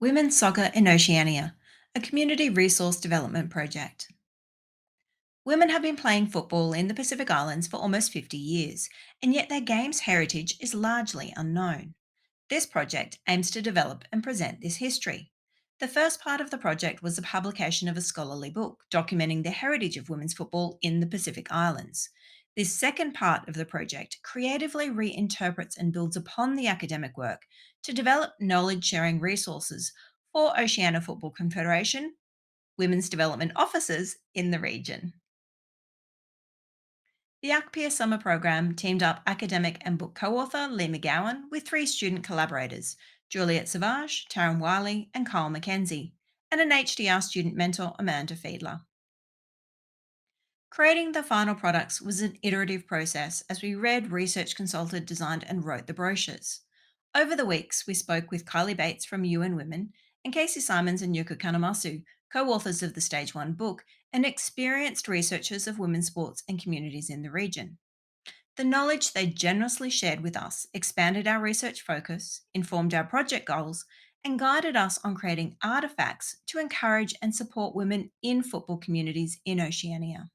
Women's Soccer in Oceania, a community resource development project. Women have been playing football in the Pacific Islands for almost 50 years, and yet their game's heritage is largely unknown. This project aims to develop and present this history. The first part of the project was the publication of a scholarly book documenting the heritage of women's football in the Pacific Islands. This second part of the project creatively reinterprets and builds upon the academic work to develop knowledge sharing resources for Oceania Football Confederation, women's development officers in the region. The ACPIR summer program teamed up academic and book co author Lee McGowan with three student collaborators, Juliet Savage, Taryn Wiley, and Carl Mackenzie, and an HDR student mentor, Amanda Fiedler. Creating the final products was an iterative process as we read, research, consulted, designed, and wrote the brochures. Over the weeks, we spoke with Kylie Bates from UN Women and Casey Simons and Yuka Kanamasu, co authors of the Stage 1 book and experienced researchers of women's sports and communities in the region. The knowledge they generously shared with us expanded our research focus, informed our project goals, and guided us on creating artifacts to encourage and support women in football communities in Oceania.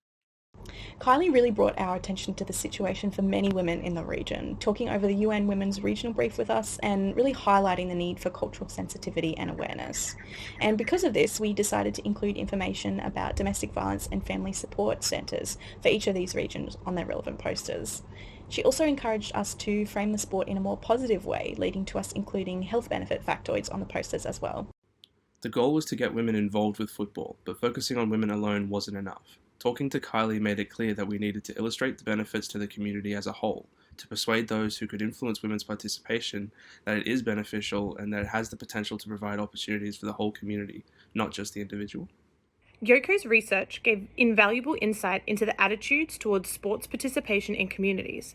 Kylie really brought our attention to the situation for many women in the region, talking over the UN Women's Regional Brief with us and really highlighting the need for cultural sensitivity and awareness. And because of this, we decided to include information about domestic violence and family support centres for each of these regions on their relevant posters. She also encouraged us to frame the sport in a more positive way, leading to us including health benefit factoids on the posters as well. The goal was to get women involved with football, but focusing on women alone wasn't enough. Talking to Kylie made it clear that we needed to illustrate the benefits to the community as a whole, to persuade those who could influence women's participation that it is beneficial and that it has the potential to provide opportunities for the whole community, not just the individual. Yoko's research gave invaluable insight into the attitudes towards sports participation in communities.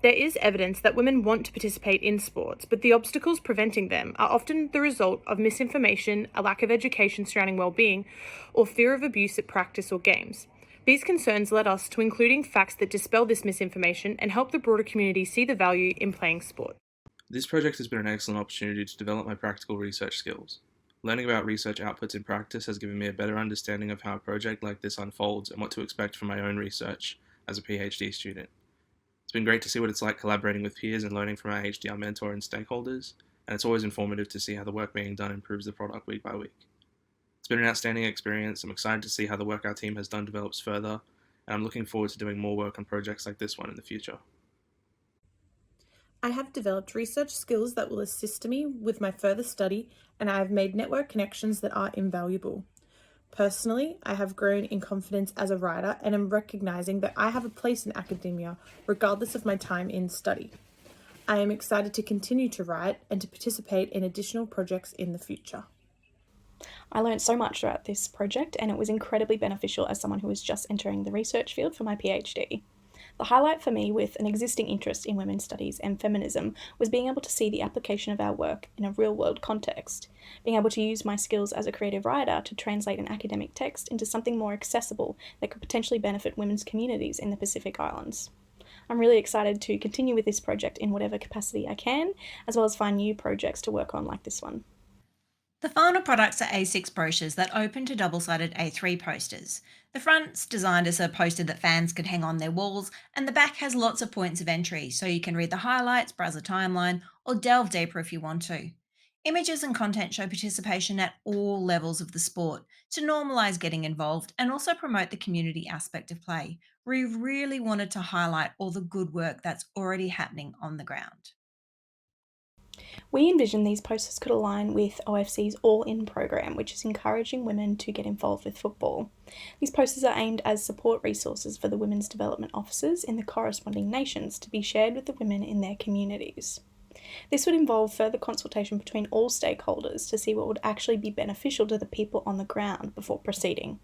There is evidence that women want to participate in sports, but the obstacles preventing them are often the result of misinformation, a lack of education surrounding well-being, or fear of abuse at practice or games. These concerns led us to including facts that dispel this misinformation and help the broader community see the value in playing sport. This project has been an excellent opportunity to develop my practical research skills. Learning about research outputs in practice has given me a better understanding of how a project like this unfolds and what to expect from my own research as a PhD student. It's been great to see what it's like collaborating with peers and learning from our HDR mentor and stakeholders, and it's always informative to see how the work being done improves the product week by week. It's been an outstanding experience. I'm excited to see how the work our team has done develops further, and I'm looking forward to doing more work on projects like this one in the future. I have developed research skills that will assist me with my further study, and I have made network connections that are invaluable. Personally, I have grown in confidence as a writer and am recognizing that I have a place in academia regardless of my time in study. I am excited to continue to write and to participate in additional projects in the future. I learned so much throughout this project, and it was incredibly beneficial as someone who was just entering the research field for my PhD. The highlight for me with an existing interest in women's studies and feminism was being able to see the application of our work in a real-world context, being able to use my skills as a creative writer to translate an academic text into something more accessible that could potentially benefit women's communities in the Pacific Islands. I'm really excited to continue with this project in whatever capacity I can, as well as find new projects to work on like this one. The final products are A6 brochures that open to double sided A3 posters. The front's designed as a poster that fans could hang on their walls, and the back has lots of points of entry so you can read the highlights, browse a timeline, or delve deeper if you want to. Images and content show participation at all levels of the sport to normalise getting involved and also promote the community aspect of play. We really wanted to highlight all the good work that's already happening on the ground. We envision these posters could align with OFC's All In program, which is encouraging women to get involved with football. These posters are aimed as support resources for the women's development officers in the corresponding nations to be shared with the women in their communities. This would involve further consultation between all stakeholders to see what would actually be beneficial to the people on the ground before proceeding.